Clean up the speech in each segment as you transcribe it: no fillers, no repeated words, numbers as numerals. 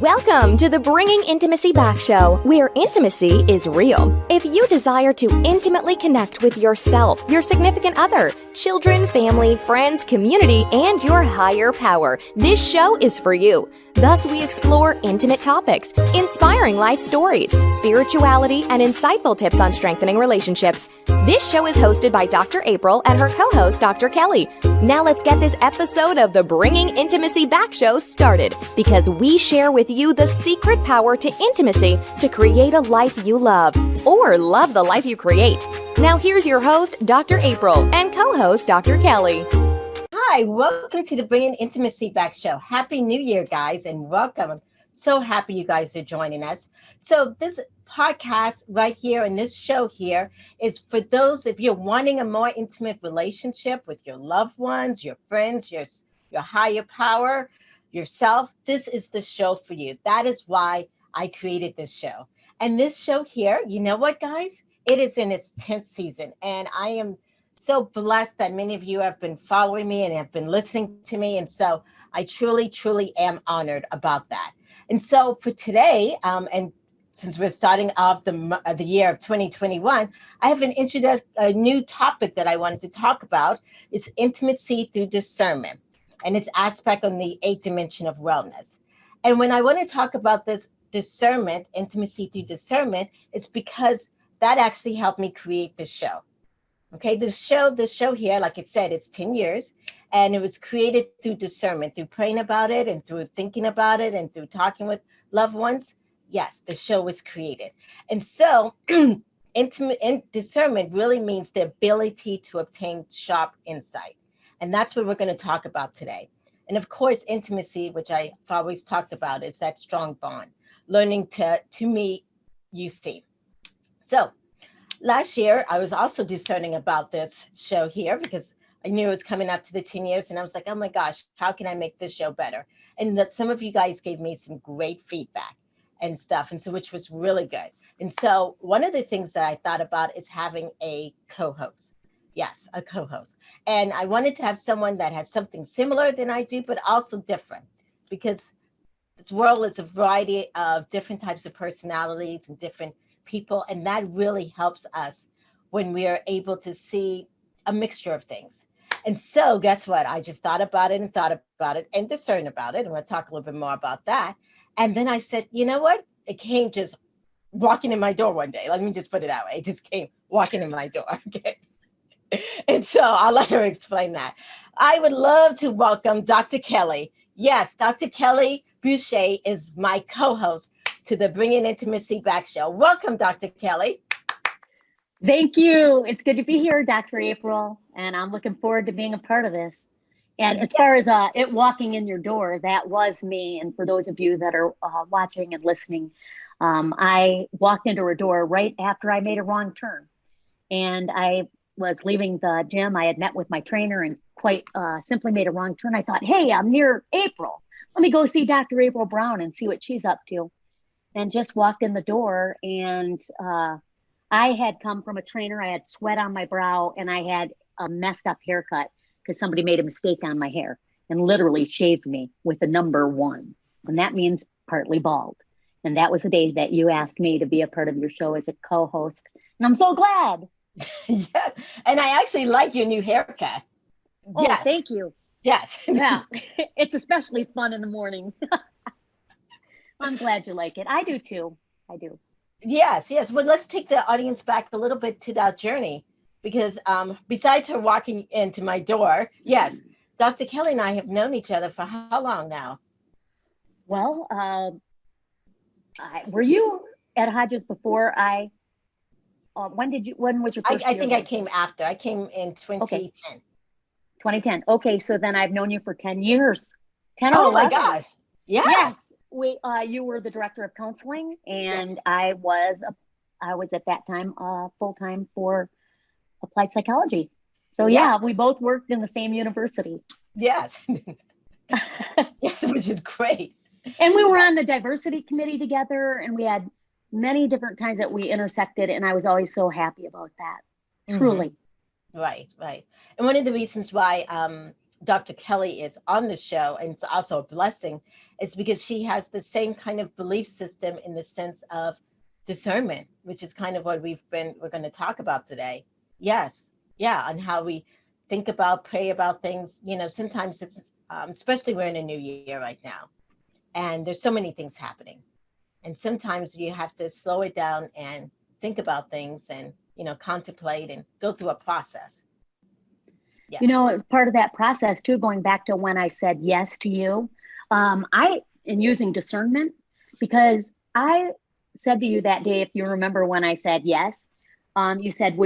Welcome to the Bringing Intimacy Back show, where intimacy is real. If you desire to intimately connect with yourself, your significant other, children, family, friends, community, and your higher power, this show is for you. Thus, we explore intimate topics, inspiring life stories, spirituality, and insightful tips on strengthening relationships. This show is hosted by Dr. April and her co-host, Dr. Kelly. Now let's get this episode of the Bringing Intimacy Back show started, because we share with you the secret power to intimacy to create a life you love, or love the life you create. Now here's your host, Dr. April, and co-host, Dr. Kelly. Hi, welcome to the Bringing Intimacy Back show. Happy New Year, guys, and welcome. I'm so happy you guys are joining us. So this podcast right here and this show here is for those, if you're wanting a more intimate relationship with your loved ones, your friends, your higher power, yourself, this is the show for you. That is why I created this show. And this show here, you know what, guys? It is in its 10th season, and I am so blessed that many of you have been following me and have been listening to me. And so I truly, truly am honored about that. And so for today, and since we're starting off the year of 2021, I have a new topic that I wanted to talk about. It's intimacy through discernment and its aspect on the 8th dimension of wellness. And when I want to talk about this discernment, intimacy through discernment, it's because that actually helped me create this show. Okay, this show here, like I said, it's 10 years, and it was created through discernment, through praying about it and through thinking about it and through talking with loved ones. Yes, the show was created. And so discernment really means the ability to obtain sharp insight. And that's what we're going to talk about today. And of course, intimacy, which I've always talked about, is that strong bond, learning to meet, you see. So last year, I was also discerning about this show here because I knew it was coming up to the 10 years. And I was like, oh my gosh, how can I make this show better? And that some of you guys gave me some great feedback and stuff, and so which was really good. And so one of the things that I thought about is having a co-host. Yes, a co-host. And I wanted to have someone that has something similar than I do, but also different, because this world is a variety of different types of personalities and different people, and that really helps us when we are able to see a mixture of things. And so guess what? I just thought about it and discerned about it. I'm going to talk a little bit more about that. And then I said, you know what? It came just walking in my door one day. Let me just put it that way. It just came walking in my door. Okay. And so I'll let her explain that. I would love to welcome Dr. Kelly. Yes, Dr. Kelly Boucher is my co-host to the Bringing Intimacy Back show. Welcome, Dr. Kelly. Thank you. It's good to be here, Dr. April, and I'm looking forward to being a part of this. And as far as it walking in your door, that was me. And for those of you that are watching and listening, I walked into her door right after I made a wrong turn. And I was leaving the gym. I had met with my trainer and quite simply made a wrong turn. I thought, hey, I'm near April. Let me go see Dr. April Brown and see what she's up to. And just walked in the door, and I had come from a trainer. I had sweat on my brow, and I had a messed up haircut because somebody made a mistake on my hair and literally shaved me with the number 1. And that means partly bald. And that was the day that you asked me to be a part of your show as a co-host. And I'm so glad. Yes. And I actually like your new haircut. Oh, yes. Thank you. Yes. Yeah. It's especially fun in the morning. I'm glad you like it. I do too. I do. Yes. Well, let's take the audience back a little bit to that journey, because besides her walking into my door, yes, Dr. Kelly and I have known each other for how long now? Well, were you at Hodges before I? When was your first I year? think I came after. I came in 2010. Okay. 2010. Okay, so then I've known you for 10 years. 10 or 11. Oh my gosh. Yes. You were the director of counseling, and Yes. I was at that time full-time for applied psychology. So yeah, we both worked in the same university. Yes. Yes, which is great. And we were on the diversity committee together, and we had many different times that we intersected, and I was always so happy about that. Truly. Right. And one of the reasons why Dr. Kelly is on the show, and it's also a blessing, It's because she has the same kind of belief system in the sense of discernment, which is kind of what we're going to talk about today. Yes. Yeah. On how we think about, pray about things. Sometimes it's, especially we're in a new year right now, and there's so many things happening. And sometimes you have to slow it down and think about things and, contemplate and go through a process. Yes. Part of that process too, going back to when I said yes to you, in using discernment, because I said to you that day, if you remember when I said yes, you said,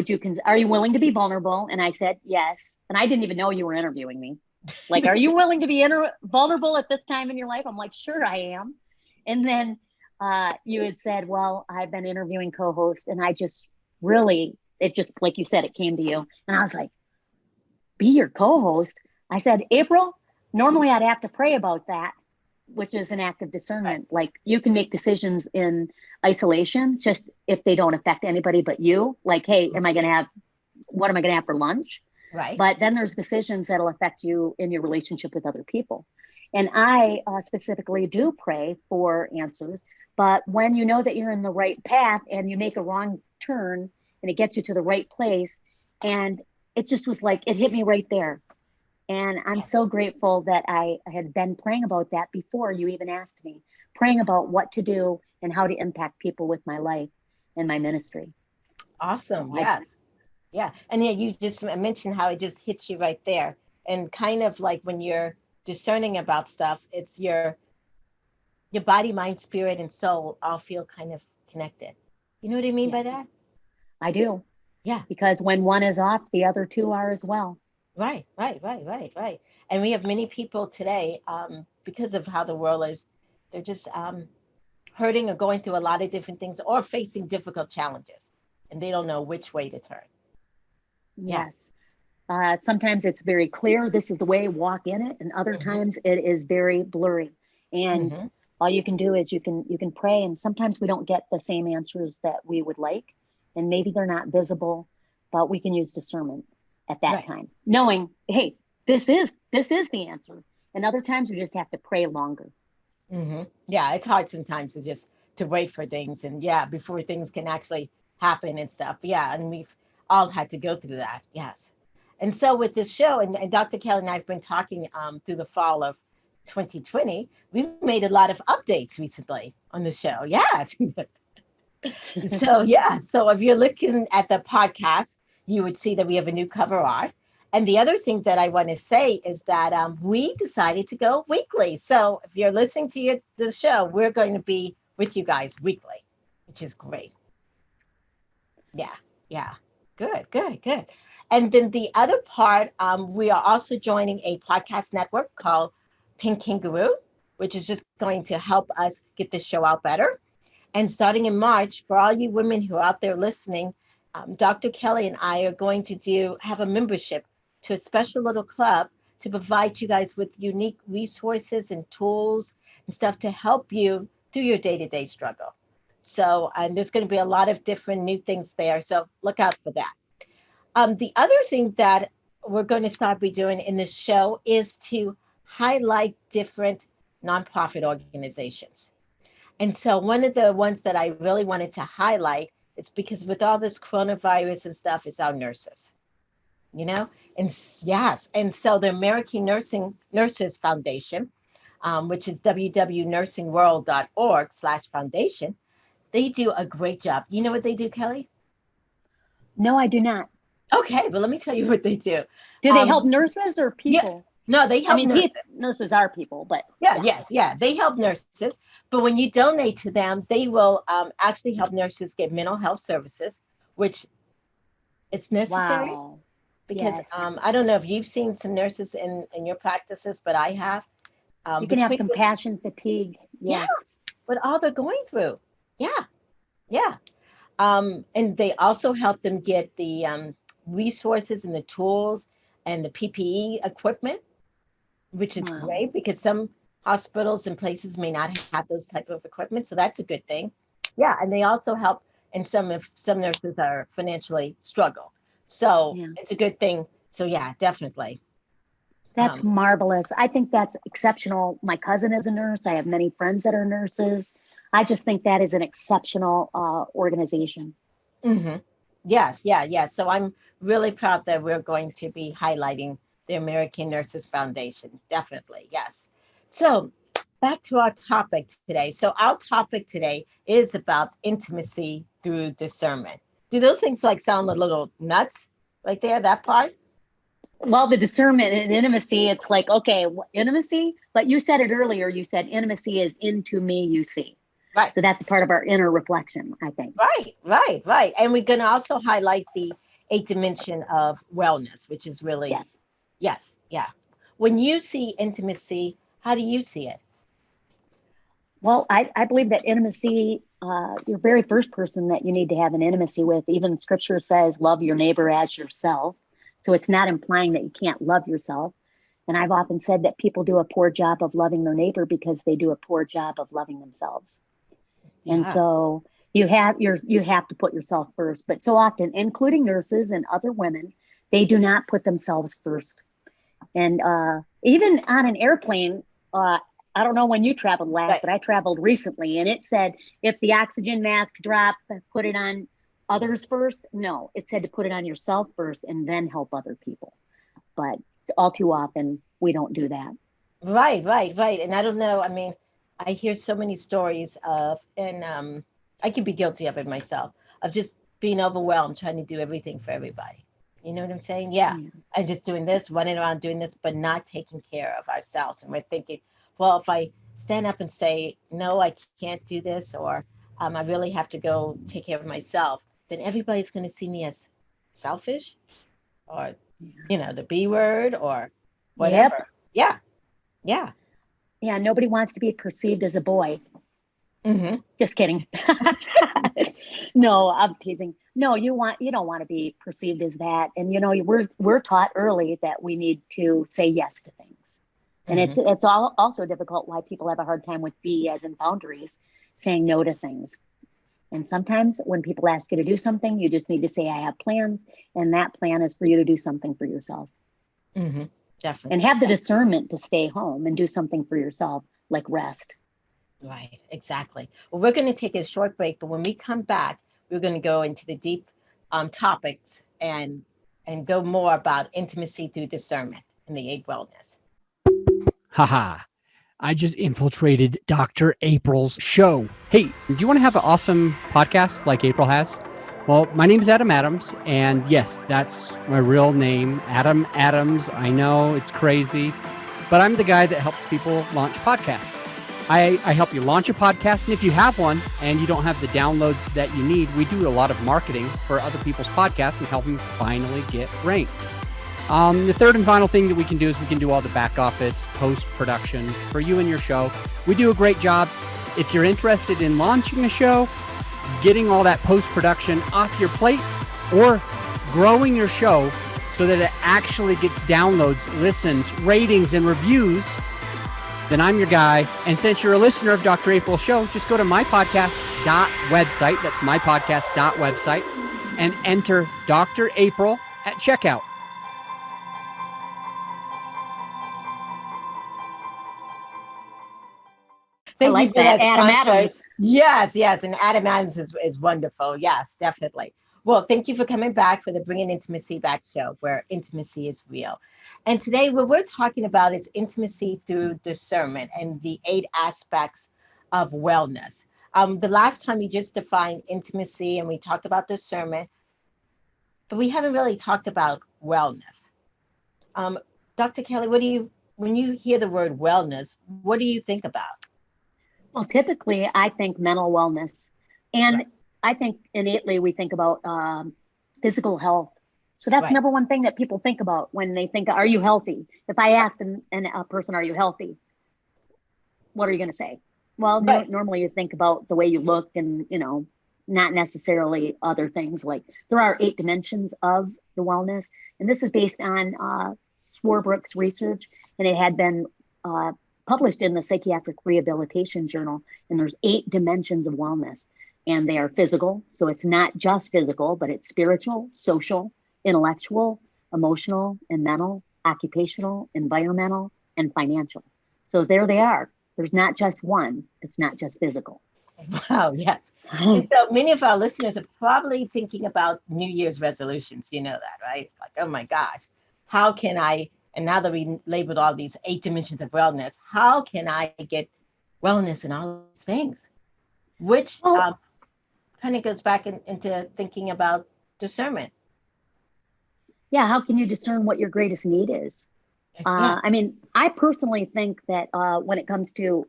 are you willing to be vulnerable? And I said, yes. And I didn't even know you were interviewing me. Like, are you willing to be vulnerable at this time in your life? I'm like, sure I am. And then you had said, well, I've been interviewing co-hosts, and it just, like you said, it came to you. And I was like, be your co-host? I said, April, normally I'd have to pray about that, which is an act of discernment. Right. Like, you can make decisions in isolation, just if they don't affect anybody but you. Like, hey, what am I going to have for lunch? Right. But then there's decisions that'll affect you in your relationship with other people. And I specifically do pray for answers. But when you know that you're in the right path and you make a wrong turn and it gets you to the right place, and it just was like, it hit me right there. And I'm so grateful that I had been praying about that before you even asked me, praying about what to do and how to impact people with my life and my ministry. Awesome. Yes. Yeah. And yeah, you just mentioned how it just hits you right there. And kind of like when you're discerning about stuff, it's your body, mind, spirit, and soul all feel kind of connected. You know what I mean by that? I do. Yeah. Because when one is off, the other two are as well. Right. And we have many people today, because of how the world is, they're just hurting or going through a lot of different things or facing difficult challenges, and they don't know which way to turn. Yes. Sometimes it's very clear, this is the way, walk in it. And other times it is very blurry. And all you can do is you can pray. And sometimes we don't get the same answers that we would like. And maybe they're not visible, but we can use discernment at that time, knowing, hey, this is the answer. And other times you just have to pray longer. Yeah, it's hard sometimes to wait for things, and before things can actually happen and stuff. Yeah, and we've all had to go through that. Yes. And so with this show, and Dr. Kelly and I have been talking through the fall of 2020, we've made a lot of updates recently on the show. Yes. So if you're looking at the podcast, you would see that we have a new cover art. And the other thing that I want to say is that we decided to go weekly. So if you're listening to the show, we're going to be with you guys weekly, which is great. Yeah. Good. And then the other part, we are also joining a podcast network called Pink Kangaroo, which is just going to help us get this show out better. And starting in March, for all you women who are out there listening, Dr. Kelly and I are going to have a membership to a special little club to provide you guys with unique resources and tools and stuff to help you through your day-to-day struggle. So, and there's going to be a lot of different new things there. So look out for that. The other thing that we're going to start be doing in this show is to highlight different nonprofit organizations. And so one of the ones that I really wanted to highlight, it's because with all this coronavirus and stuff, it's our nurses, and yes. And so the American Nurses Foundation, which is www.nursingworld.org/foundation, they do a great job. You know what they do, Kelly? No, I do not. Okay, well, let me tell you what they do. Do they help nurses or people? Yes. No, they help nurses. Nurses are people, but yes, they help nurses. But when you donate to them, they will actually help nurses get mental health services, which it's necessary. Wow. Because I don't know if you've seen some nurses in your practices, but I have. You can have compassion fatigue. Yes, but all they're going through. Yeah. And they also help them get the resources and the tools and the PPE equipment, which is great because some hospitals and places may not have those type of equipment. So that's a good thing. Yeah. And they also help, and some nurses are financially struggle. So it's a good thing. So yeah, definitely. That's marvelous. I think that's exceptional. My cousin is a nurse. I have many friends that are nurses. I just think that is an exceptional organization. hmm Yes, yeah. So I'm really proud that we're going to be highlighting the American Nurses Foundation. Definitely, yes. So back to our topic today. So our topic today is about intimacy through discernment. Do those things like sound a little nuts right there, that part? Well, the discernment and intimacy, it's like, okay, intimacy, but you said it earlier. You said intimacy is into me, you see. Right. So that's a part of our inner reflection, I think. Right. And we're going to also highlight the eighth dimension of wellness, which is really, Yes. yes, yeah. When you see intimacy, how do you see it? Well, I believe that intimacy, your very first person that you need to have an intimacy with, even scripture says, love your neighbor as yourself. So it's not implying that you can't love yourself. And I've often said that people do a poor job of loving their neighbor because they do a poor job of loving themselves. And Yeah. so you have to put yourself first. But so often, including nurses and other women, they do not put themselves first. And even on an airplane, I don't know when you traveled last, Right. but I traveled recently, and it said if the oxygen mask dropped, put it on others first. No, it said to put it on yourself first and then help other people. But all too often, we don't do that. Right. And I don't know. I mean, I hear so many stories of, and I could be guilty of it myself, of just being overwhelmed, trying to do everything for everybody. You know what I'm saying? Yeah. I'm just doing this, running around doing this, but not taking care of ourselves. And we're thinking, well, if I stand up and say, no, I can't do this, or I really have to go take care of myself, then everybody's going to see me as selfish or, the B word or whatever. Yep. Yeah. Yeah, nobody wants to be perceived as a boy. Mm-hmm. Just kidding. No, I'm teasing. No, you don't want to be perceived as that. And we're taught early that we need to say yes to things. And it's also difficult why people have a hard time with B as in boundaries, saying no to things. And sometimes when people ask you to do something, you just need to say, I have plans. And that plan is for you to do something for yourself. Mm-hmm. Definitely. And have the discernment to stay home and do something for yourself, like rest. Right, exactly. Well, we're going to take a short break, but when we come back, we're going to go into the deep topics and go more about intimacy through discernment in the eighth wellness. Haha. I just infiltrated Dr. April's show. Hey, do you want to have an awesome podcast like April has? Well, my name is Adam Adams, and yes, that's my real name, Adam Adams. I know it's crazy, but I'm the guy that helps people launch podcasts. I help you launch a podcast, and if you have one and you don't have the downloads that you need, we do a lot of marketing for other people's podcasts and help them finally get ranked. The third and final thing that we can do is we can do all the back office post-production for you and your show. We do a great job. If you're interested in launching a show, getting all that post-production off your plate, or growing your show so that it actually gets downloads, listens, ratings, and reviews, then I'm your guy. And since you're a listener of Dr. April's show, just go to mypodcast.website. That's mypodcast.website and enter Dr. April at checkout. Thank you for that, Adam Adams. Yes. And Adam Adams is wonderful. Yes, definitely. Well, thank you for coming back for the Bringing Intimacy Back show, where intimacy is real. And today, what we're talking about is intimacy through discernment and the 8 aspects of wellness. The last time we just defined intimacy and we talked about discernment, but we haven't really talked about wellness. Dr. Kelly, when you hear the word wellness, what do you think about? Well, typically, I think mental wellness. And right. I think innately we think about physical health. So that's right. number one thing that people think about when they think, are you healthy? If I asked a person, are you healthy? What are you going to say? Well, right. Normally you think about the way you look and, not necessarily other things. Like there are 8 dimensions of the wellness. And this is based on Swarbrick's research. And it had been published in the Psychiatric Rehabilitation Journal. And there's 8 dimensions of wellness. And they are physical. So it's not just physical, but it's spiritual, social, intellectual, emotional, and mental. occupational, environmental, and financial. So there they are. There's not just one. It's not just physical. Wow, yes. And so many of our listeners are probably thinking about New Year's resolutions. You know that, right? Like, oh my gosh, how can I, and now that we labeled all these 8 dimensions of wellness, how can I get wellness in all these things? Which kind of goes back into thinking about discernment. Yeah, how can you discern what your greatest need is? Yeah. I mean, I personally think that when it comes to,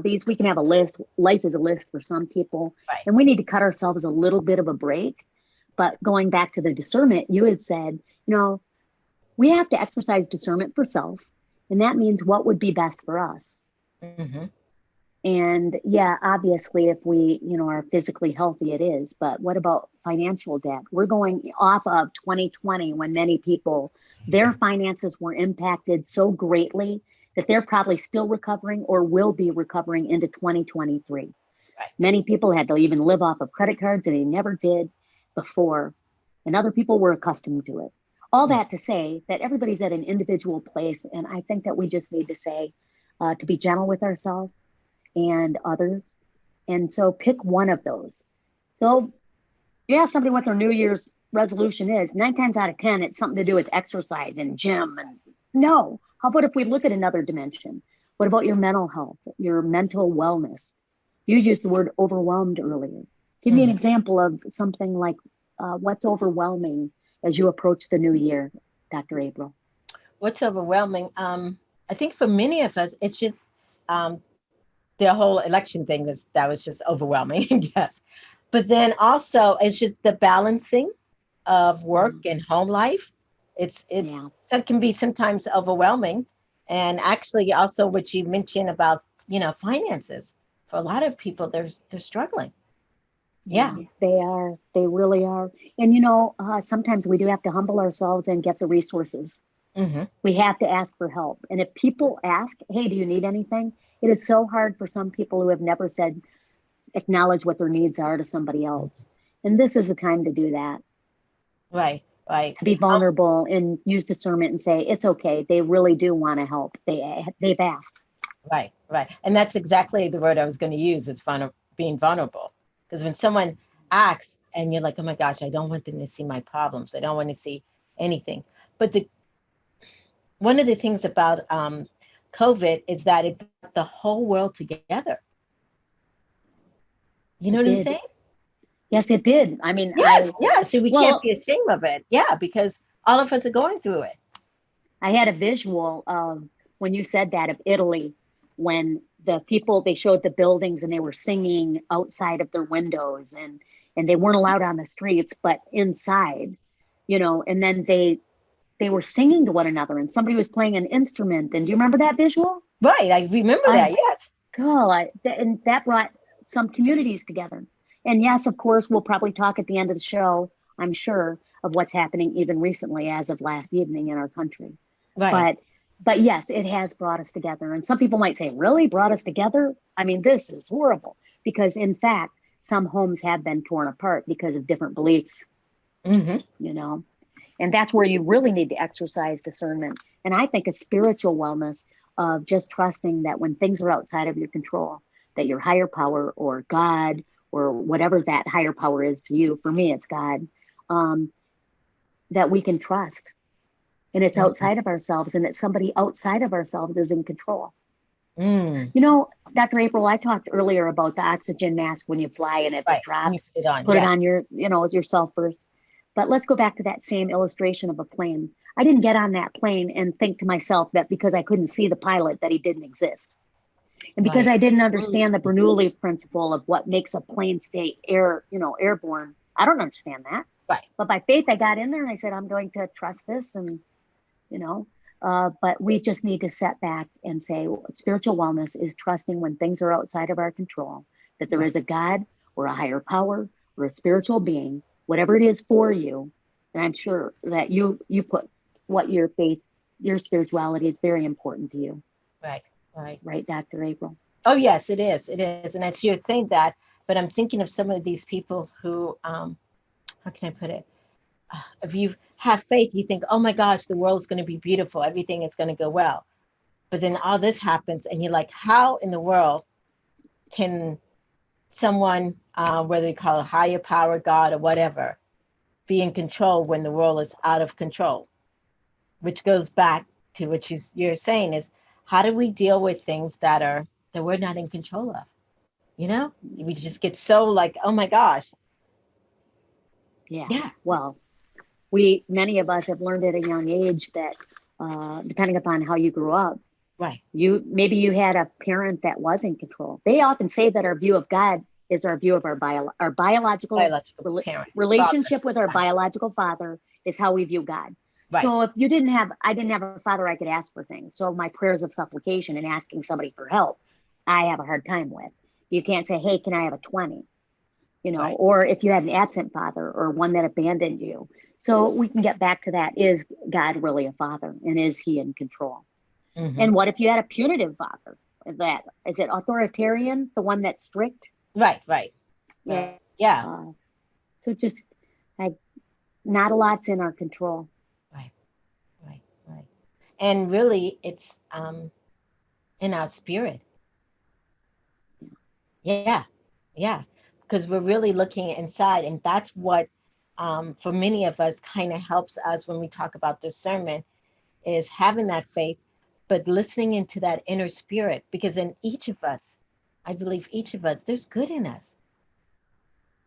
these, we can have a list. Life is a list for some people, Right. and we need to cut ourselves a little bit of a break. But going back to the discernment, you had said, we have to exercise discernment for self, and that means what would be best for us. Mm-hmm. And yeah, obviously, if we, are physically healthy, it is. But what about financial debt? We're going off of 2020 when many people, their finances were impacted so greatly that they're probably still recovering or will be recovering into 2023. Right. Many people had to even live off of credit cards and they never did before. And other people were accustomed to it. All that to say that everybody's at an individual place. And I think that we just need to say, to be gentle with ourselves and others. And so pick one of those. So you ask somebody what their New Year's resolution is, 9 times out of 10, it's something to do with exercise and gym. And no, how about if we look at another dimension? What about your mental health, your mental wellness? You used the word overwhelmed earlier. Give me an example of something like what's overwhelming as you approach the new year, Dr. April. What's overwhelming? I think for many of us, it's just the whole election thing that was just overwhelming, yes. But then also it's just the balancing of work and home life. It can be sometimes overwhelming. And actually also what you mentioned about, finances. For a lot of people, they're struggling. Yeah. They are. They really are. And, sometimes we do have to humble ourselves and get the resources. Mm-hmm. We have to ask for help. And if people ask, hey, do you need anything? It is so hard for some people who have never acknowledge what their needs are to somebody else. And this is the time to do that. Right. To be vulnerable and use discernment and say, it's okay. They really do want to help. They've asked. Right. And that's exactly the word I was going to use, is being vulnerable. Because when someone asks and you're like, oh my gosh, I don't want them to see my problems. I don't want to see anything. But one of the things about COVID is that it brought the whole world together. You know what I'm saying? Yes, it did. I mean, so we can't be ashamed of it. Yeah, because all of us are going through it. I had a visual of when you said that, of Italy, when the people, they showed the buildings and they were singing outside of their windows and they weren't allowed on the streets, but inside, and then they were singing to one another and somebody was playing an instrument. And do you remember that visual? Right. I remember that. Yes. God, and that brought some communities together. And yes, of course, we'll probably talk at the end of the show, I'm sure, of what's happening even recently as of last evening in our country. Right. But yes, it has brought us together. And some people might say, really, brought us together? I mean, this is horrible. Because in fact, some homes have been torn apart because of different beliefs, And that's where you really need to exercise discernment. And I think a spiritual wellness of just trusting that when things are outside of your control, that your higher power or God or whatever that higher power is to you, for me, it's God, that we can trust. And it's outside of ourselves and that somebody outside of ourselves is in control. Dr. April, I talked earlier about the oxygen mask when you fly and if it drops, put it on yourself first. But let's go back to that same illustration of a plane. I didn't get on that plane and think to myself that because I couldn't see the pilot that he didn't exist. And because I didn't understand the Bernoulli principle of what makes a plane stay airborne, I don't understand that. Right. But by faith, I got in there and I said, I'm going to trust this. And, but we just need to set back and say spiritual wellness is trusting when things are outside of our control, that there is a God or a higher power or a spiritual being, whatever it is for you. And I'm sure that you put what your faith, your spirituality is very important to you. Right, Dr. April? Oh, yes, it is. It is. And as you're saying that, but I'm thinking of some of these people who, how can I put it? have faith. You think, oh my gosh, the world's going to be beautiful. Everything is going to go well. But then all this happens and you're like, how in the world can someone, whether you call it higher power, God, or whatever, be in control when the world is out of control? Which goes back to what you're saying is, how do we deal with things that we're not in control of? You know, we just get so like, oh my gosh. Yeah. Well, many of us have learned at a young age that depending upon how you grew up, right, maybe you had a parent that was in control. They often say that our view of God is our view of our biological parent, relationship father. with our biological father is how we view God. Right. So if I didn't have a father I could ask for things. So my prayers of supplication and asking somebody for help, I have a hard time with. You can't say, hey, can I have a 20? You know, right. Or if you had an absent father or one that abandoned you. So we can get back to that. Is God really a father? And is he in control? Mm-hmm. And what if you had a punitive father? Is it authoritarian, the one that's strict? Right. Yeah. So just not a lot's in our control. Right. And really, it's in our spirit. Yeah. Because we're really looking inside, and that's what, for many of us, kind of helps us when we talk about discernment, is having that faith, but listening into that inner spirit. Because in each of us, I believe each of us, there's good in us.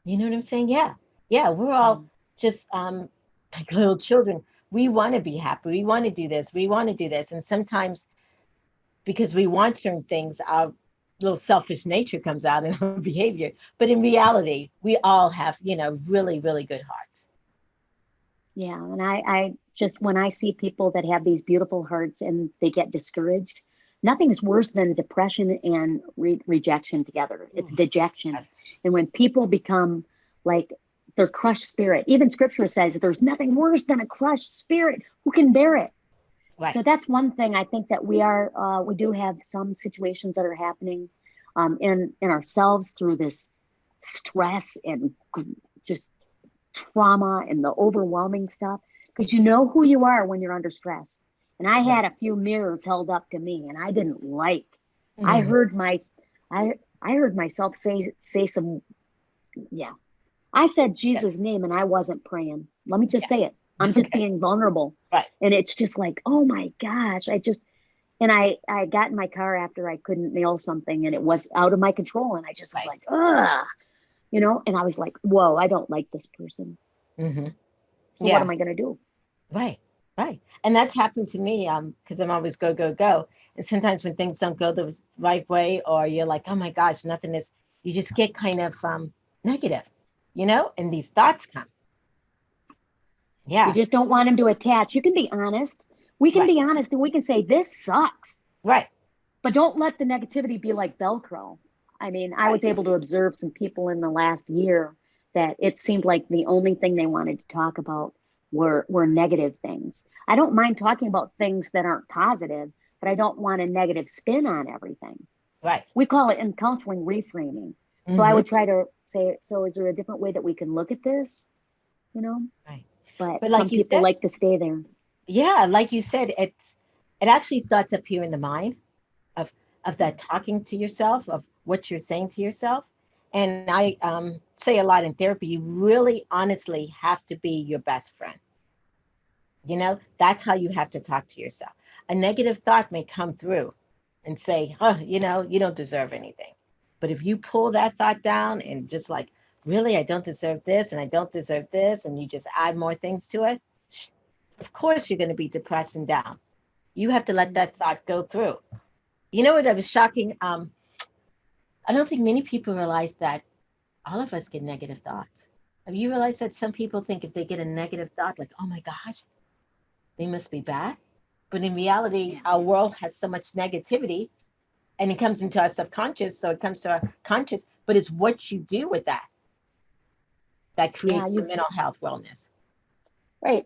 You know what I'm saying? Yeah. We're all just like little children. We want to be happy. We want to do this. We want to do this. And sometimes because we want certain things, our little selfish nature comes out in our behavior. But in reality, we all have, really, really good hearts. Yeah. And I just, when I see people that have these beautiful hearts and they get discouraged, nothing is worse than depression and rejection together. It's dejection. Yes. And when people become like their crushed spirit, even scripture says that there's nothing worse than a crushed spirit. Who can bear it? Right. So that's one thing I think that we do have some situations that are happening in ourselves through this stress and just trauma and the overwhelming stuff, because you know who you are when you're under stress. And I had a few mirrors held up to me, and I didn't like. Mm-hmm. I heard myself say some. Yeah, I said Jesus' name, and I wasn't praying. Let me just say it. I'm just being vulnerable. Right. And it's just like, oh my gosh, I got in my car after I couldn't nail something, and it was out of my control, and I just was like, ugh, and I was like, whoa, I don't like this person. Mm-hmm. So what am I going to do? Right. And that's happened to me because I'm always go. And sometimes when things don't go the right way, or you're like, oh my gosh, nothing is, you just get kind of negative, and these thoughts come. Yeah. You just don't want them to attach. You can be honest. We can be honest, and we can say, this sucks. Right. But don't let the negativity be like Velcro. I mean, I was able to observe some people in the last year that it seemed like the only thing they wanted to talk about were negative things. I don't mind talking about things that aren't positive, but I don't want a negative spin on everything. Right. We call it in counseling reframing. Mm-hmm. So I would try to say, so is there a different way that we can look at this? Right. But like some people like to stay there. Yeah, like you said, it actually starts up here in the mind of that talking to yourself, of what you're saying to yourself. And I say a lot in therapy, you really honestly have to be your best friend. That's how you have to talk to yourself. A negative thought may come through and say, oh, you don't deserve anything. But if you pull that thought down and just like, really, I don't deserve this and I don't deserve this, and you just add more things to it, of course you're going to be depressed and down. You have to let that thought go through. You know what was shocking? I don't think many people realize that all of us get negative thoughts. Have you realized that some people think if they get a negative thought, like, oh my gosh, they must be bad? But in reality, our world has so much negativity, and it comes into our subconscious, so it comes to our conscious, but it's what you do with that creates the mental health wellness. Right.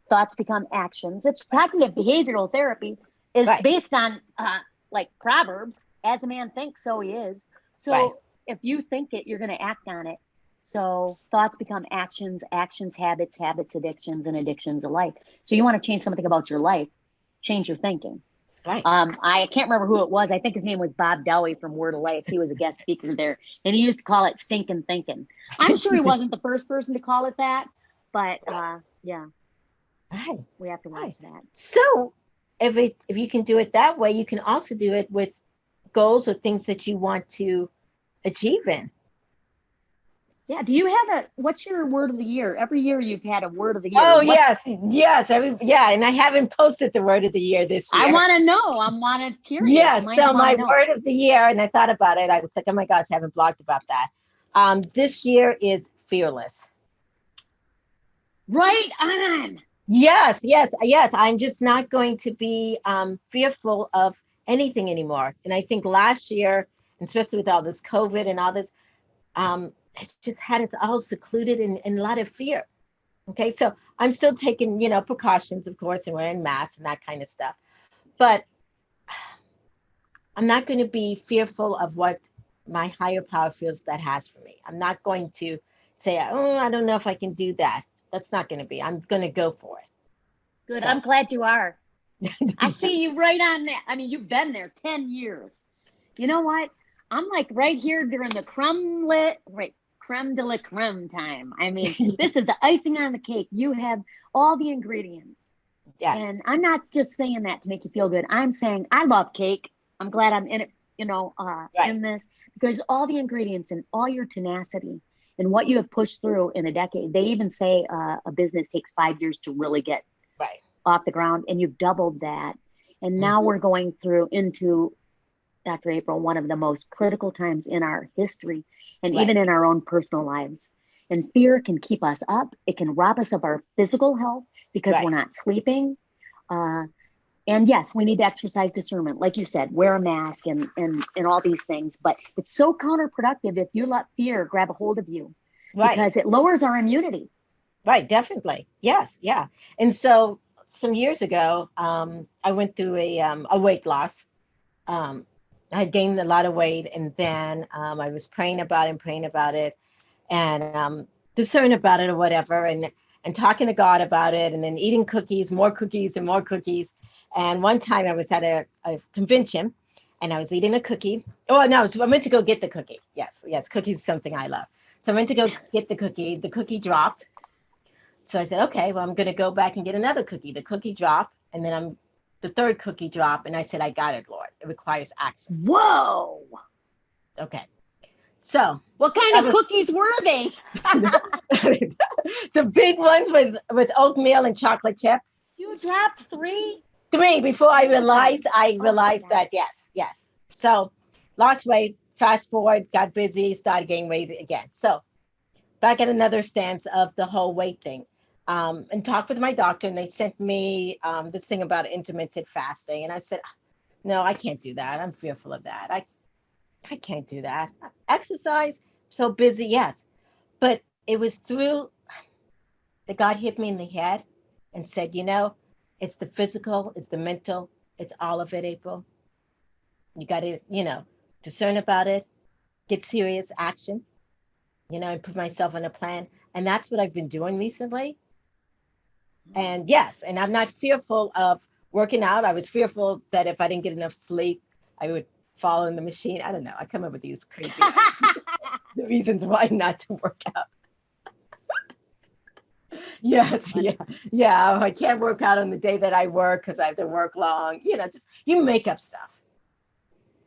Thoughts become actions. It's cognitive behavioral therapy is based on like Proverbs, as a man thinks, so he is. So if you think it, you're going to act on it. So thoughts become actions, actions, habits, habits, addictions, and addictions alike. So you want to change something about your life, change your thinking. Right. I can't remember who it was. I think his name was Bob Dowie from Word of Life. He was a guest speaker there, and he used to call it stinking thinking. I'm sure he wasn't the first person to call it that, but yeah, Right. we have to watch that. So if you can do it that way, you can also do it with goals or things that you want to achieve in. Yeah. Do you have what's your word of the year? Every year you've had a word of the year. Oh, yes. And I haven't posted the word of the year this year. I want to know. I'm curious. Yes. So my word of the year, and I thought about it. I was like, oh my gosh, I haven't blogged about that. This year is fearless. Right on. Yes. I'm just not going to be fearful of anything anymore. And I think last year, especially with all this COVID and all this, it's just had us all secluded in a lot of fear. Okay, so I'm still taking, precautions, of course, and wearing masks and that kind of stuff. But I'm not going to be fearful of what my higher power feels that has for me. I'm not going to say, oh, I don't know if I can do that. That's not going to be. I'm going to go for it. Good. So. I'm glad you are. I see you right on that. I mean, you've been there 10 years. You know what? I'm like right here during the creme de la creme time. I mean, this is the icing on the cake. You have all the ingredients. Yes. And I'm not just saying that to make you feel good. I'm saying I love cake. I'm glad I'm in it, in this, because all the ingredients and all your tenacity and what you have pushed through in a decade. They even say a business takes 5 years to really get off the ground, and you've doubled that. And now we're going into, Dr. April, one of the most critical times in our history and even in our own personal lives. And fear can keep us up. It can rob us of our physical health because we're not sleeping. And yes, we need to exercise discernment. Like you said, wear a mask and all these things. But it's so counterproductive if you let fear grab a hold of you because it lowers our immunity. Right, definitely. Yes, yeah. And so some years ago, I went through a weight loss. I had gained a lot of weight, and then I was praying about it and discerning about it or whatever, and talking to God about it, and then eating cookies, more cookies and more cookies. And one time I was at a convention and I was eating a cookie. Oh, no, I went to go get the cookie. Yes, cookies is something I love. So I went to go get the cookie. The cookie dropped. So I said, okay, well, I'm going to go back and get another cookie. The cookie dropped, and then the third cookie dropped, and I said, I got it, Lord. It requires action. Whoa. Okay. So what kind of cookies were they? The big ones with oatmeal and chocolate chip. You dropped three before I realized that. Yes. So lost weight, fast forward, got busy, started gaining weight again. So back at another stance of the whole weight thing. And talked with my doctor, and they sent me this thing about intermittent fasting. And I said, no, I can't do that. I'm fearful of that. I can't do that. Exercise, so busy, yes. But it was through that God hit me in the head and said, it's the physical, it's the mental, it's all of it, April. You got to, discern about it, get serious action, and put myself on a plan. And that's what I've been doing recently. And yes, and I'm not fearful of working out. I was fearful that if I didn't get enough sleep, I would fall in the machine. I don't know. I come up with these crazy the reasons why not to work out. Yes, yeah. I can't work out on the day that I work because I have to work long. Just you make up stuff.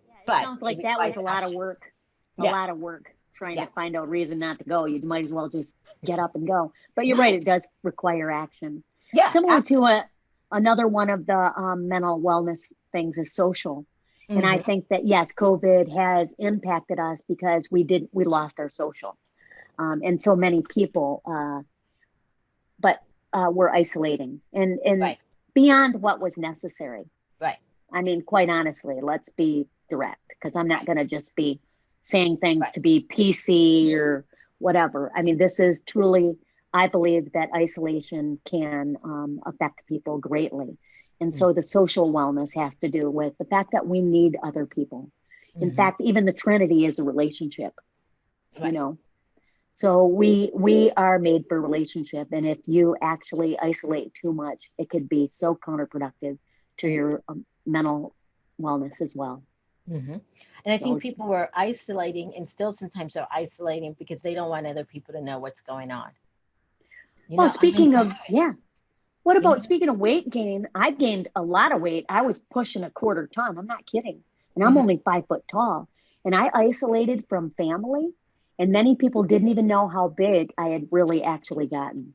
Yeah, but sounds like that was a lot of work. A lot of work trying to find a reason not to go. You might as well just get up and go. But you're right; it does require action. Yeah, similar to another one of the mental wellness things is social. Mm-hmm. And I think that, yes, COVID has impacted us because we lost our social. And so many people, but we're isolating and beyond what was necessary. Right. I mean, quite honestly, let's be direct, because I'm not going to just be saying things to be PC or whatever. I mean, this is truly, I believe that isolation can affect people greatly. And so the social wellness has to do with the fact that we need other people. In fact, even the Trinity is a relationship, So we are made for relationship, and if you actually isolate too much, it could be so counterproductive to your mental wellness as well. Hmm. And I So think people were isolating and still sometimes are isolating because they don't want other people to know what's going on. well, I mean, speaking of, guys, yeah, what you about know, speaking of weight gain? I've gained a lot of weight. I was pushing a quarter ton. I'm not kidding. And I'm mhm, only 5 foot tall. And I isolated from family. And many people didn't even know how big I had really actually gotten.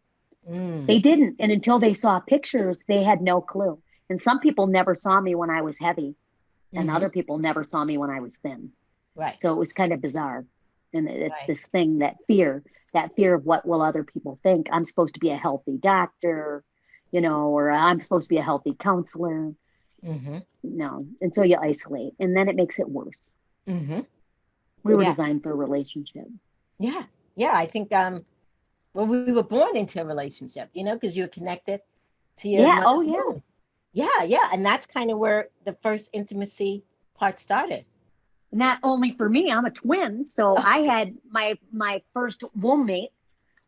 mm, They didn't. And until they saw pictures, they had no clue. And some people never saw me when I was heavy, and mhm, other people never saw me when I was thin. right, So it was kind of bizarre. And it's right. this thing, that fear of what will other people think. I'm supposed to be a healthy doctor, or I'm supposed to be a healthy counselor. Hmm. No. And so you isolate, and then it makes it worse. Hmm. We were Yeah, designed for a relationship. yeah, yeah. I think well, we were born into a relationship, because you're connected to your Yeah. Oh, mother's yeah. womb. Yeah, yeah, and that's kind of where the first intimacy part started. Not only for me, I'm a twin. So I had my first womb mate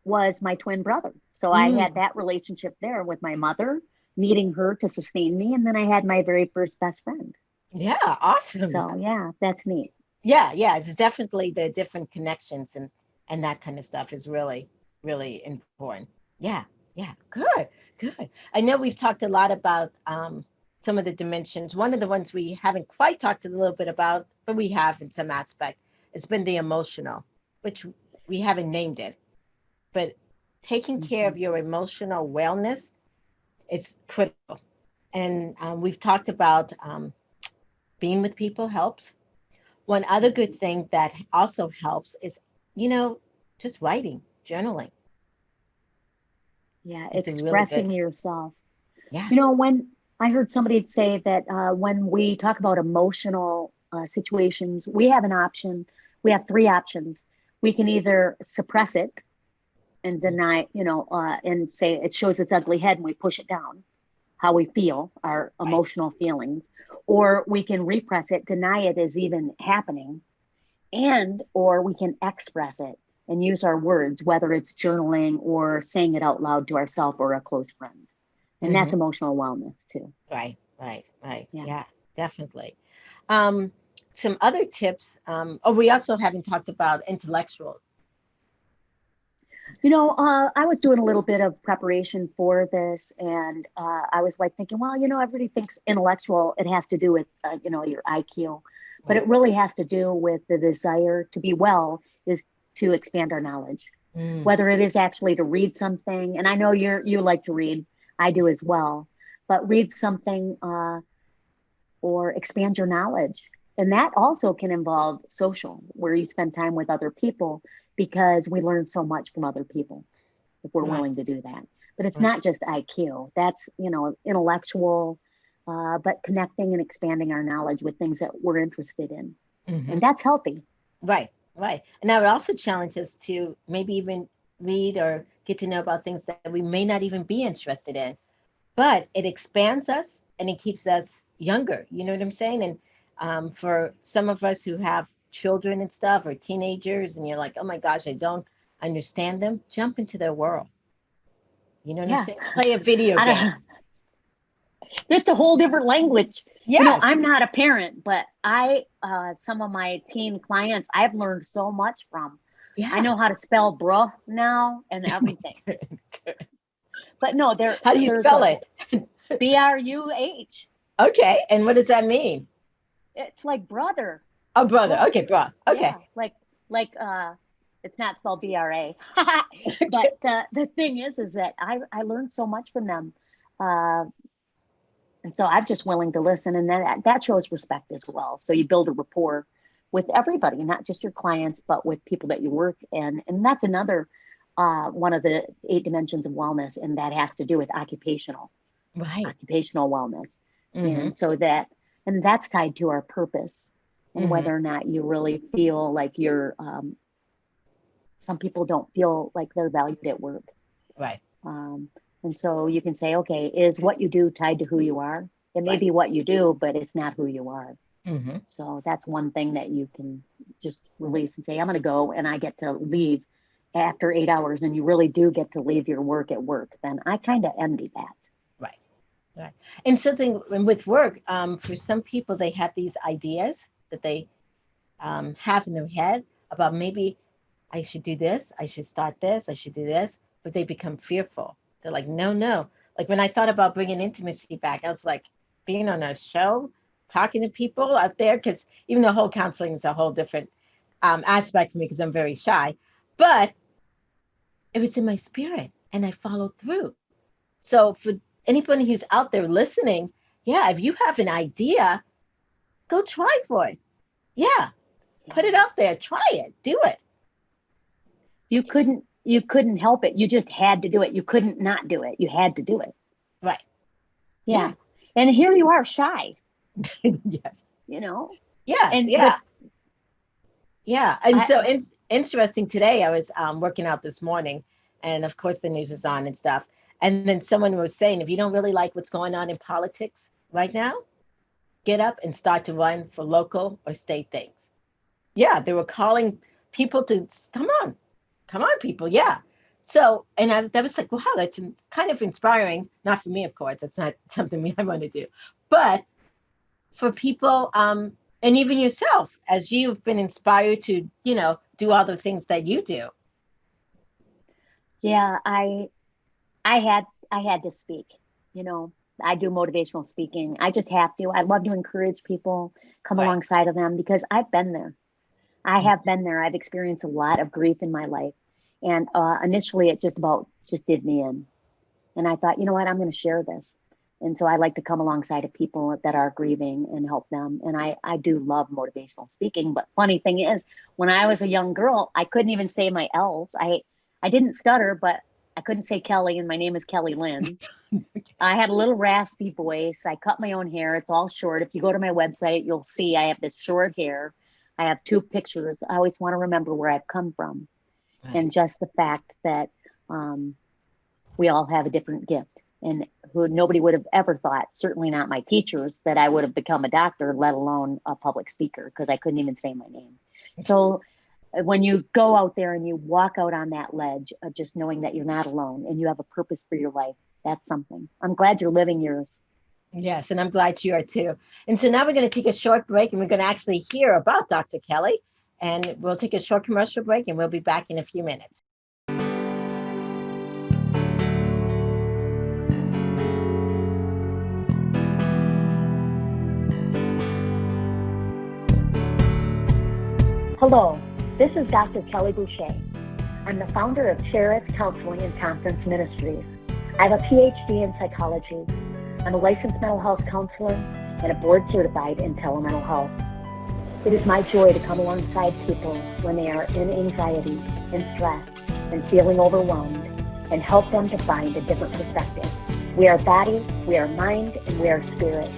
was my twin brother. So I had Mm, that relationship there with my mother, needing her to sustain me. And then I had my very first best friend. yeah, awesome. So yeah, that's neat. Yeah, yeah, it's definitely the different connections and that kind of stuff is really, really important. Yeah, yeah, good, good. I know we've talked a lot about some of the dimensions. One of the ones we haven't quite talked a little bit about, but we have in some aspect, it's been the emotional, which we haven't named it. But taking care Mm-hmm. of your emotional wellness is critical. And we've talked about being with people helps. One other Mm-hmm. good thing that also helps is, you know, just writing, journaling. Yeah, It's a really good, expressing yourself. yes. When I heard somebody say that when we talk about emotional situations, we have an option. We have three options. We can either suppress it and deny, and say it shows its ugly head and we push it down, how we feel, our Right. emotional feelings, or we can repress it, deny it is even happening, or we can express it and use our words, whether it's journaling or saying it out loud to ourselves or a close friend. And Hmm. that's emotional wellness too. Right, right, right. Yeah. Yeah, definitely. Um, some other tips. Oh, we also haven't talked about intellectual. I was doing a little bit of preparation for this, and I was like thinking, well, everybody thinks intellectual, it has to do with, your IQ, but Right. it really has to do with the desire to be well, is to expand our knowledge, Mm, whether it is actually to read something. And I know you like to read, I do as well, but read something or expand your knowledge. And that also can involve social, where you spend time with other people because we learn so much from other people if we're right, willing to do that. But it's right. not just IQ, that's, intellectual, but connecting and expanding our knowledge with things that we're interested in. Hmm. And that's healthy. Right, right. And that would also challenge us to maybe even read or get to know about things that we may not even be interested in. But it expands us and it keeps us younger. You know what I'm saying? And for some of us who have children and stuff or teenagers, and you're like, oh my gosh, I don't understand them, jump into their world. You know what I'm Yeah. saying? Play a video I game. don't, it's a whole different language. Yes. I'm not a parent, but some of my teen clients, I've learned so much from. I Yeah. know how to spell bruh now and everything. But no, How do you there's spell a it? BRUH. Okay. And what does that mean? It's like brother. Oh, brother. Well, Okay, bro. Okay. yeah, like it's not spelled BRA. But the thing is that I learned so much from them. Uh, and so I'm just willing to listen, and then that shows respect as well. So you build a rapport with everybody, not just your clients, but with people that you work in. And that's another one of the 8 dimensions of wellness, and that has to do with Right. occupational wellness. Mm-hmm. And that's tied to our purpose and Mm-hmm. whether or not you really feel like some people don't feel like they're valued at work. Right. Um, and so you can say, okay, is what you do tied to who you are? It may Right. be what you do, but it's not who you are. Mm-hmm. So that's one thing that you can just release and say, I'm going to go and I get to leave after 8 hours and you really do get to leave your work at work, then I kind of envy that. Right. Right. And something with work, for some people, they have these ideas that they have in their head about maybe I should do this, I should start this, I should do this, but they become fearful. They're like, no, no. Like when I thought about bringing intimacy back, I was like, being on a show, talking to people out there, because even the whole counseling is a whole different aspect for me because I'm very shy. But it was in my spirit and I followed through. So for anybody who's out there listening, yeah, if you have an idea, go try for it. Yeah, put it out there, try it, do it. You couldn't help it. You just had to do it. You couldn't not do it. You had to do it. Right. Yeah. And here you are, shy. Yes. You know? Yes. And yeah. Yeah. And so it's interesting today. I was working out this morning, and of course the news is on and stuff. And then someone was saying, if you don't really like what's going on in politics right now, get up and start to run for local or state things. Yeah, they were calling people to come on, people. Yeah. So, and that was like, wow, that's kind of inspiring. Not for me, of course. That's not something I want to do. But for people, and even yourself, as you've been inspired to, do all the things that you do. Yeah, I had to speak. I do motivational speaking. I just have to. I love to encourage people, come Right. alongside of them because I've been there. I have been there. I've experienced a lot of grief in my life. And initially it just did me in. And I thought, you know what, I'm going to share this. And so I like to come alongside of people that are grieving and help them. And I do love motivational speaking. But funny thing is, when I was a young girl, I couldn't even say my L's. I didn't stutter, but I couldn't say Kelly, and my name is Kelly Lynn. I had a little raspy voice. I cut my own hair. It's all short. If you go to my website, you'll see I have this short hair. I have 2 pictures. I always want to remember where I've come from. Right. And just the fact that we all have a different gift, and who nobody would have ever thought, certainly not my teachers, that I would have become a doctor, let alone a public speaker, because I couldn't even say my name. So when you go out there and you walk out on that ledge, just knowing that you're not alone and you have a purpose for your life, that's something. I'm glad you're living yours. Yes, and I'm glad you are too. And so now we're going to take a short break, and we're going to actually hear about Dr. Kelly. And we'll take a short commercial break, and we'll be back in a few minutes. Hello, this is Dr. Kelly Boucher. I'm the founder of Cherith Counseling and Conference Ministries. I have a PhD in psychology. I'm a licensed mental health counselor and a board certified in telemental health. It is my joy to come alongside people when they are in anxiety and stress and feeling overwhelmed and help them to find a different perspective. We are body, we are mind, and we are spirit.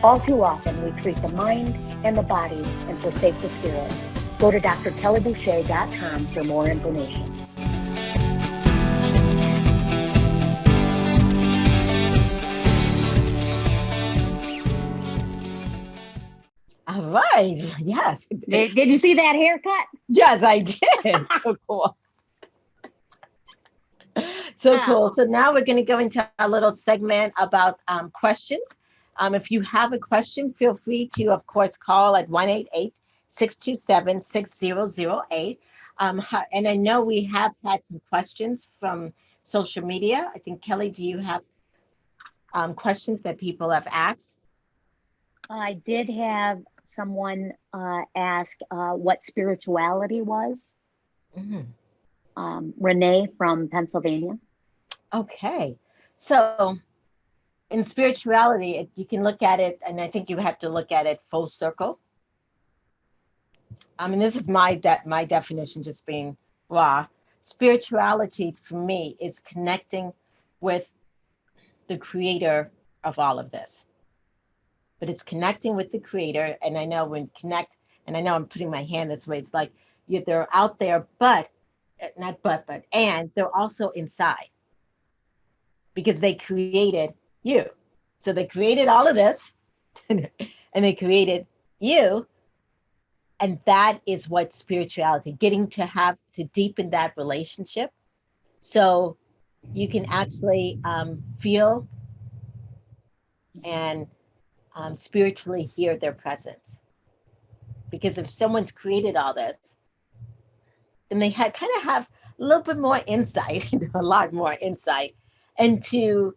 All too often we treat the mind and the body and forsake the spirit. Go to drkellyboucher.com for more information. All right. Yes. Did you see that haircut? Yes, I did. So cool. So cool. So now we're going to go into a little segment about questions. If you have a question, feel free to, of course, call at 1-888-627-6008. And I know we have had some questions from social media. I think, Kelly, do you have questions that people have asked? I did have someone ask what spirituality was. Mm-hmm. Renee from Pennsylvania. Okay. So in spirituality, you can look at it, and I think you have to look at it full circle. I mean, this is my definition, just being raw. Spirituality for me is connecting with the creator of all of this. But it's connecting with the creator. And I know when connect, and I know I'm putting my hand this way, it's like they're out there, but and they're also inside because they created you. So they created all of this and they created you. And that is what spirituality, getting to have to deepen that relationship so you can actually feel and spiritually hear their presence. Because if someone's created all this, then they kind of have a little bit more insight, a lot more insight into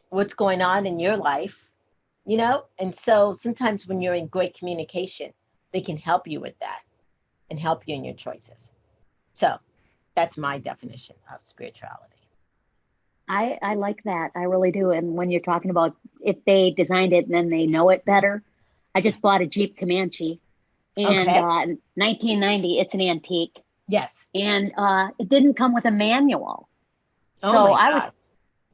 what's going on in your life, And so sometimes when you're in great communication, they can help you with that and help you in your choices. So that's my definition of spirituality. I like that. I really do. And when you're talking about if they designed it and then they know it better, I just bought a Jeep Comanche and 1990, it's an antique. Yes. And it didn't come with a manual. Oh So my God.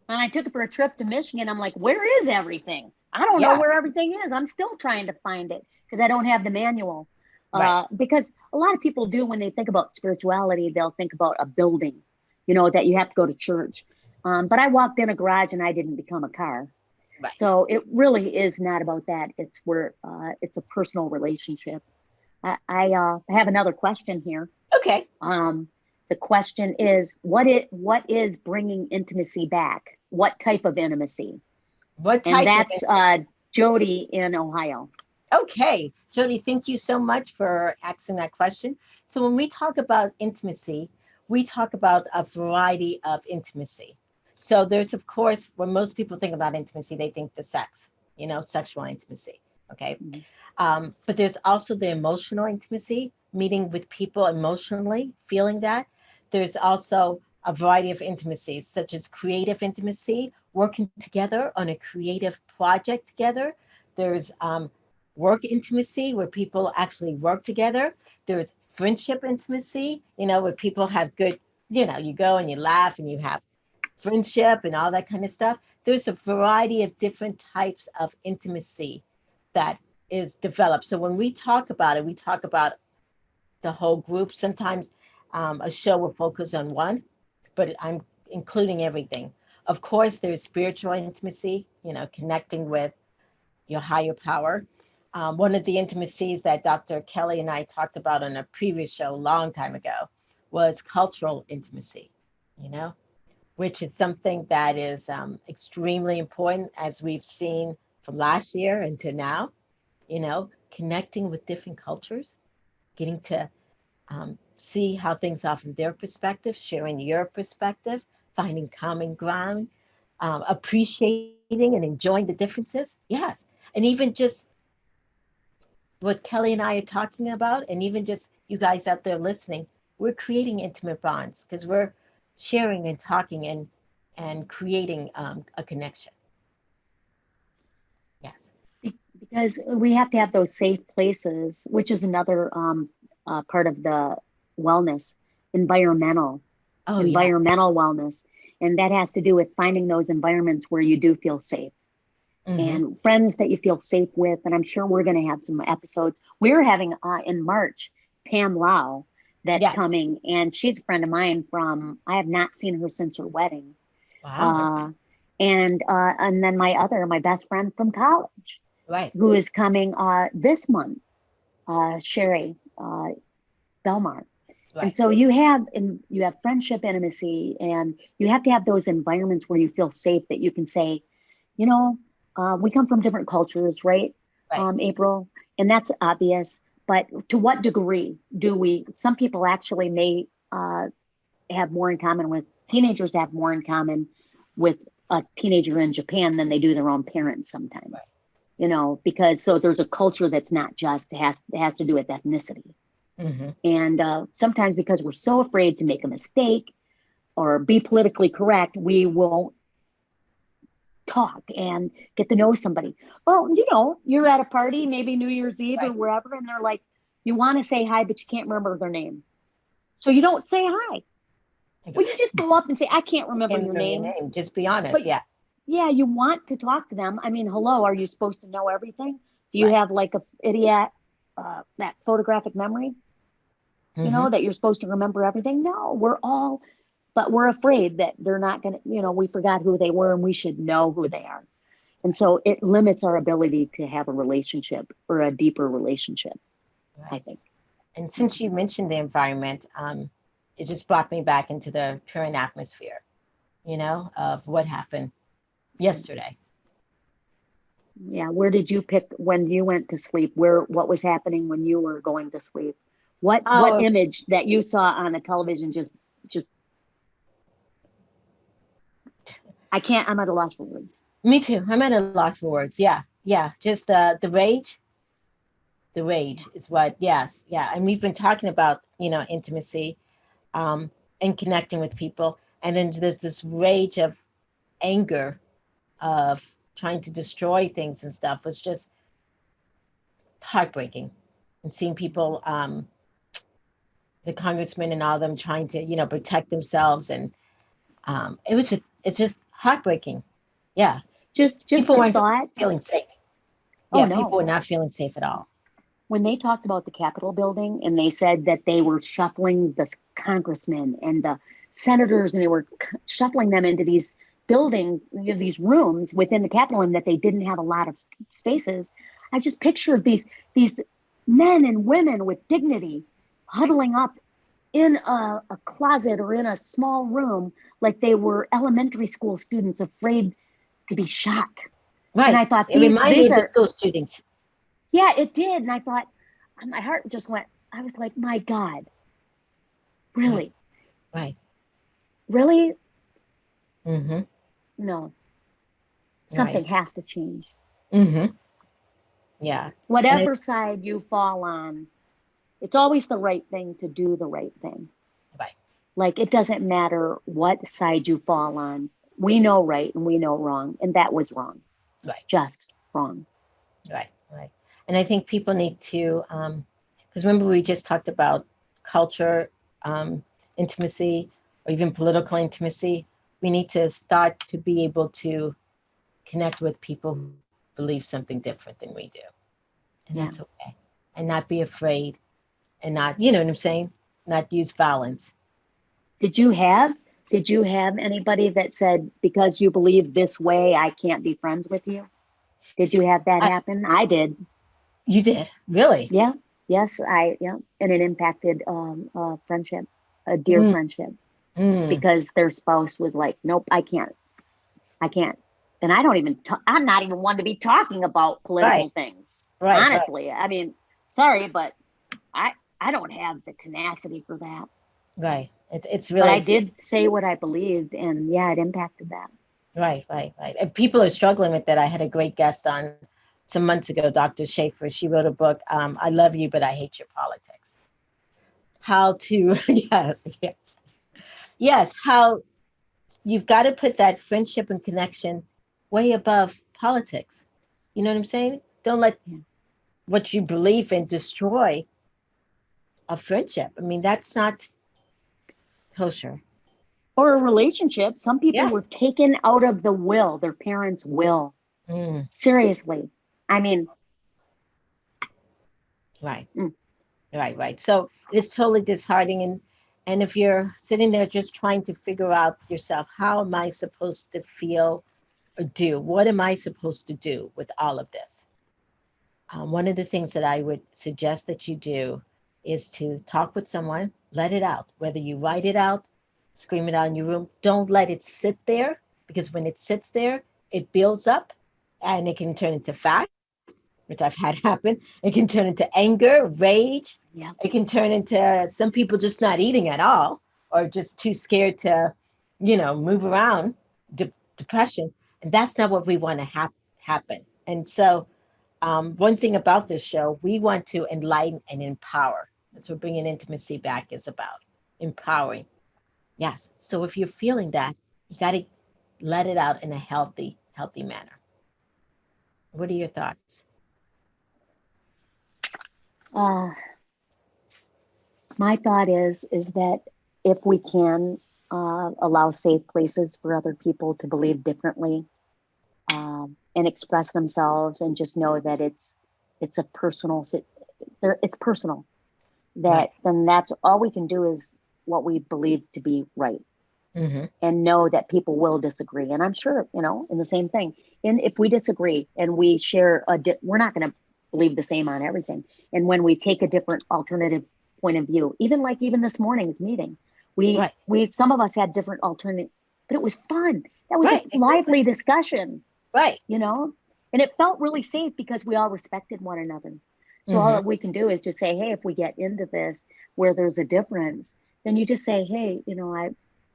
when I took it for a trip to Michigan, I'm like, where is everything? I don't know where everything is. I'm still trying to find it because I don't have the manual. Right. Because a lot of people do when they think about spirituality, they'll think about a building, that you have to go to church. But I walked in a garage and I didn't become a car. Right. So it really is not about that. It's where it's a personal relationship. I have another question here. Okay. The question is, what is bringing intimacy back? What type of intimacy? What type? And that's Jody in Ohio. Okay, Jody, thank you so much for asking that question. So when we talk about intimacy, we talk about a variety of intimacy. So there's, of course, when most people think about intimacy, they think the sex, sexual intimacy. Okay. Mm-hmm. But there's also the emotional intimacy, meeting with people emotionally, feeling that. There's also a variety of intimacies, such as creative intimacy, working together on a creative project together. There's work intimacy, where people actually work together. There's friendship intimacy, where people have good, you go and you laugh and you have friendship and all that kind of stuff. There's a variety of different types of intimacy that is developed. So when we talk about it, we talk about the whole group. Sometimes a show will focus on one, but I'm including everything. Of course, there's spiritual intimacy, connecting with your higher power. One of the intimacies that Dr. Kelly and I talked about on a previous show a long time ago was cultural intimacy, which is something that is extremely important, as we've seen from last year into now, connecting with different cultures, getting to see how things are from their perspective, sharing your perspective, finding common ground, appreciating and enjoying the differences. Yes. And even just what Kelly and I are talking about, and even just you guys out there listening, we're creating intimate bonds because we're sharing and talking and creating a connection. Yes. Because we have to have those safe places, which is another part of the wellness, environmental wellness. And that has to do with finding those environments where you do feel safe. Mm-hmm. And friends that you feel safe with. And I'm sure we're going to have some episodes. We're having in March, Pam Lau, that's coming. And she's a friend of mine I have not seen her since her wedding. Wow. And then my best friend from college, right, who is coming this month, Sherry Belmar. Right. And so you have friendship, intimacy, and you have to have those environments where you feel safe, that you can say, we come from different cultures, right? April, and that's obvious. But to what degree do we? Some people actually may have more in common with teenagers. Have more in common with a teenager in Japan than they do their own parents sometimes. Right. Because so there's a culture that's not just it has to do with ethnicity. Mm-hmm. And sometimes because we're so afraid to make a mistake or be politically correct, we won't talk and get to know somebody. Well, you're at a party, maybe New Year's Eve or wherever, and they're like, you want to say hi, but you can't remember their name. So you don't say hi. Well, you just go up and say, I can't remember your name. Just be honest. But, yeah, you want to talk to them. I mean, hello, are you supposed to know everything? Do you have like a idiot, that photographic memory? Mm-hmm. That you're supposed to remember everything? No, but we're afraid that they're not going to, we forgot who they were and we should know who they are. And so it limits our ability to have a relationship or a deeper relationship. I think. And since you mentioned the environment, it just brought me back into the current atmosphere, of what happened yesterday. Yeah. Where did you pick when you went to sleep? What was happening when you were going to sleep? What image that you saw on the television just I'm at a loss for words. Me too. I'm at a loss for words. Yeah. Yeah. Just the rage. The rage is what, yes. Yeah. And we've been talking about, intimacy, and connecting with people. And then there's this rage of anger, of trying to destroy things and stuff, was just heartbreaking. And seeing people, the congressmen and all of them trying to, protect themselves. And it's just heartbreaking. Yeah. Just people weren't thought. feeling safe. Oh, Yeah, no. people were not feeling safe at all. When they talked about the Capitol building and they said that they were shuffling the congressmen and the senators and they were shuffling them into these buildings, these rooms within the Capitol, and that they didn't have a lot of spaces, I just pictured these men and women with dignity huddling up in a closet or in a small room like they were elementary school students afraid to be shot. Right. And I thought, it reminded me of the school shootings. Yeah, it did. And I thought, my heart just went, I was like, my God, really? Right. Really? Mm-hmm. No. Something has to change. Mm-hmm. Yeah. Whatever side you fall on, it's always the right thing to do the right thing. Right. Like, it doesn't matter what side you fall on. We know right and we know wrong. And that was wrong. Right. Just wrong. Right. Right. And I think people need to, because remember we just talked about culture, intimacy, or even political intimacy. We need to start to be able to connect with people who believe something different than we do. And that's okay. And not be afraid and not, you know what I'm saying? Not use violence. Did you have anybody that said, because you believe this way, I can't be friends with you? Did you have that happen? I did. You did? Really? Yeah. Yes, and it impacted friendship, a dear friendship, because their spouse was like, nope, I can't. And I'm not even one to be talking about political things. Right. Honestly, I mean, sorry, but I don't have the tenacity for that. Right. It's really. But I did say what I believed, and it impacted that. Right. And people are struggling with that. I had a great guest on some months ago, Dr. Schaefer. She wrote a book, I Love You, But I Hate Your Politics. How to, yes, how you've got to put that friendship and connection way above politics. You know what I'm saying? Don't let what you believe in destroy a friendship. I mean, that's not kosher. Or a relationship. Some people were taken out of the will, their parents' will. Seriously. I mean. Right. Right. So it's totally disheartening. And if you're sitting there just trying to figure out yourself, how am I supposed to feel or do? What am I supposed to do with all of this? One of the things that I would suggest that you do is to talk with someone, let it out, whether you write it out, scream it out in your room. Don't let it sit there, because when it sits there, it builds up and it can turn into fat, which I've had happen. It can turn into anger, rage. Yeah. It can turn into some people just not eating at all, or just too scared to, move around, depression. And that's not what we want to happen. And so one thing about this show, we want to enlighten and empower. That's what bringing intimacy back is about, empowering. Yes. So if you're feeling that, you got to let it out in a healthy manner. What are your thoughts? My thought is that if we can allow safe places for other people to believe differently, and express themselves, and just know that it's personal, then that's all we can do, is what we believe to be right. And know that people will disagree. And I'm sure, in the same thing. And if we disagree and we share we're not going to believe the same on everything. And when we take a different alternative point of view, even this morning's meeting, we some of us had different alternative, but it was fun. That was a lively discussion. Right. You know, and it felt really safe because we all respected one another. So all that we can do is just say, hey, if we get into this where there's a difference, then you just say, hey, you know,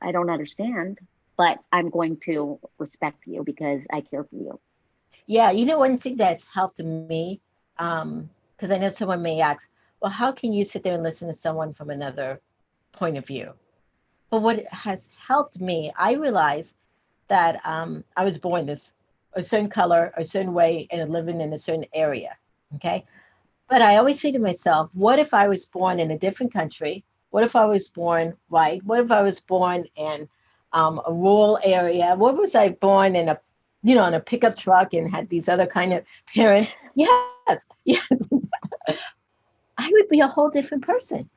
I don't understand, but I'm going to respect you because I care for you. Yeah, you know, one thing that's helped me, because I know someone may ask, well, how can you sit there and listen to someone from another point of view? But what has helped me, I realized that I was born a certain color, a certain way, and living in a certain area. Okay. But I always say to myself, what if I was born in a different country? What if I was born white? What if I was born in a rural area? What was I born in in a pickup truck and had these other kind of parents? Yes, yes. I would be a whole different person.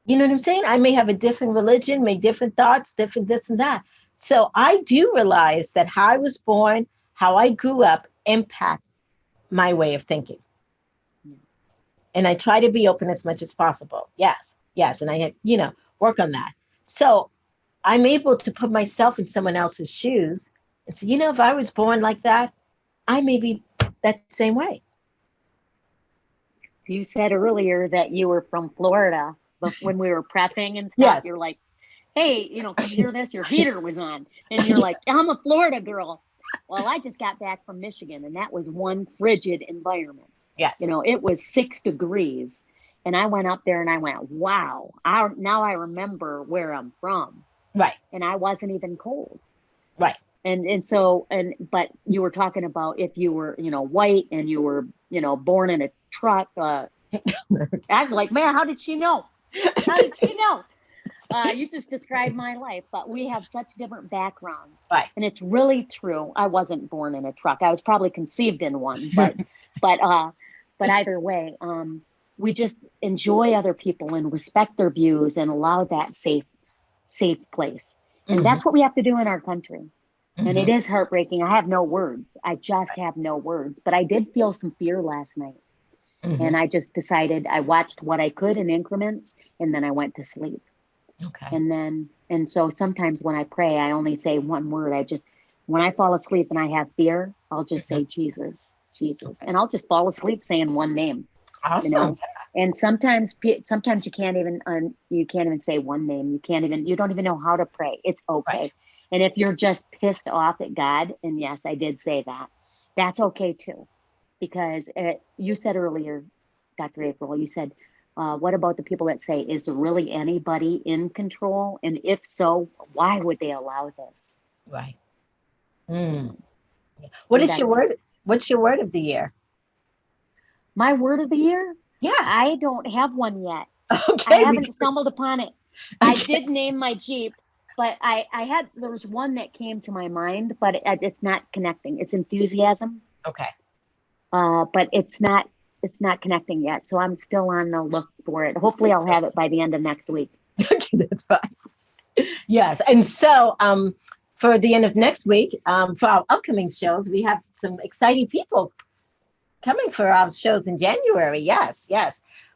You know what I'm saying? I may have a different religion, may different thoughts, different this and that. So I do realize that how I was born, how I grew up impact my way of thinking. And I try to be open as much as possible. Yes. And I had, work on that. So I'm able to put myself in someone else's shoes and say, if I was born like that, I may be that same way. You said earlier that you were from Florida, but when we were prepping and stuff, Yes. You're like, hey, can you hear this? Your heater was on. And you're like, I'm a Florida girl. Well, I just got back from Michigan, and that was one frigid environment. Yes. It was 6 degrees. And I went up there and I went, wow, now I remember where I'm from. Right. And I wasn't even cold. Right. But you were talking about if you were, white and you were, born in a truck. I'm like, man, how did she know? How did she know? You just described my life, but we have such different backgrounds. Right. And it's really true. I wasn't born in a truck. I was probably conceived in one, but either way, we just enjoy other people and respect their views and allow that safe place. And that's what we have to do in our country. And it is heartbreaking. I have no words. I just have no words, but I did feel some fear last night. And I just decided I watched what I could in increments, and then I went to sleep. Okay. And so sometimes when I pray, I only say one word. When I fall asleep and I have fear, I'll just say Jesus, and I'll just fall asleep saying one name. Awesome. And sometimes you can't even say one name. You don't even know how to pray. It's okay. Right. And if you're just pissed off at God, and yes, I did say that, that's okay too. Because you said earlier, Dr. April, you said, what about the people that say, is there really anybody in control? And if so, why would they allow this? Right. What is your word? What's your word of the year? My word of the year? Yeah. I don't have one yet. Okay. I haven't stumbled upon it. Okay. I did name my Jeep, but there was one that came to my mind, but it's not connecting. It's enthusiasm. Okay. But it's not connecting yet. So I'm still on the look for it. Hopefully I'll have it by the end of next week. Okay, that's fine. Yes. And so for the end of next week, for our upcoming shows, we have some exciting people coming for our shows in January. Yes.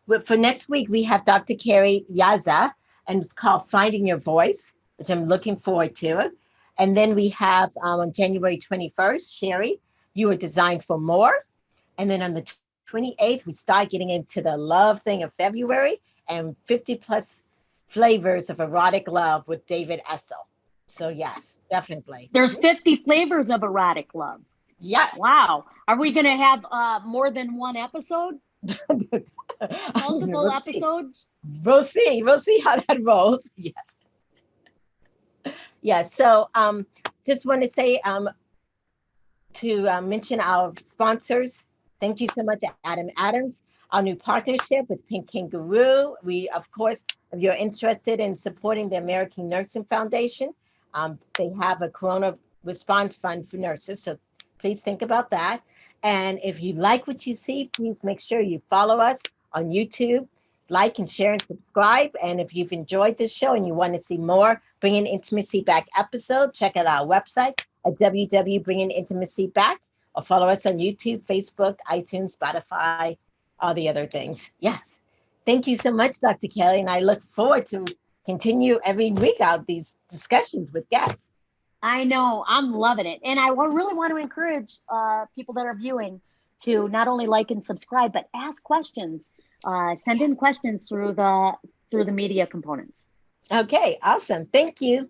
But for next week, we have Dr. Carrie Yaza, and it's called Finding Your Voice, which I'm looking forward to. And then we have on January 21st, Sherry, You Are Designed for More. And then on the 28th, we start getting into the love thing of February and 50 plus flavors of erotic love with David Essel. So yes, definitely. There's 50 flavors of erotic love. Yes. Wow. Are we going to have more than one episode? Multiple episodes? We'll see. We'll see how that rolls. Yes. Yeah. So just want to say to mention our sponsors. Thank you so much to Adam Adams, our new partnership with Pink Kangaroo. We, of course, if you're interested in supporting the American Nursing Foundation, they have a Corona Response Fund for nurses. So please think about that. And if you like what you see, please make sure you follow us on YouTube, like and share and subscribe. And if you've enjoyed this show and you want to see more Bringing Intimacy Back episode, check out our website at www.bringingintimacyback. or follow us on YouTube, Facebook, iTunes, Spotify, all the other things. Yes. Thank you so much, Dr. Kelly. And I look forward to continue every week out these discussions with guests. I know, I'm loving it. And I really want to encourage people that are viewing to not only like and subscribe, but ask questions. Send in questions through the media components. Okay, awesome. Thank you.